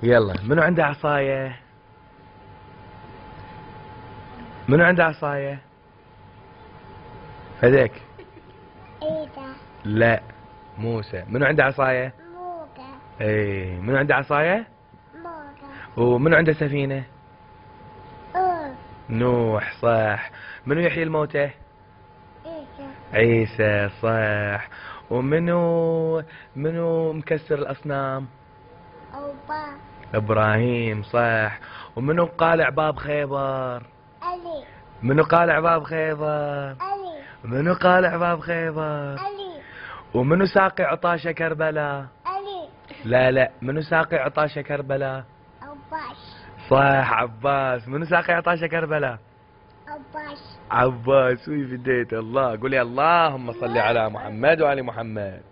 يلا منو عنده عصاية؟ منو عنده عصاية؟ هذاك. عيسى. لا موسى. منو عنده عصاية؟ موسى. اي منو عنده عصاية؟ موسى. ومنو عنده سفينة؟ أوه. نوح صح. منو يحيي الموتى؟ عيسى. عيسى صح. منو مكسر الأصنام؟ أوبا. إبراهيم صح. ومنو قالع باب خيبر؟ علي. منو قالع باب خيبر؟ علي. منو قالع باب خيبر؟ علي. ومنو ساقي عطاشة كربلاء؟ علي. لا منو ساقي عطاشة كربلاء؟ عباس. صح عباس. منو ساقي عطاشة كربلاء؟ عباس. عباس. وي بديت الله. قولي اللهم صل على محمد وآل محمد.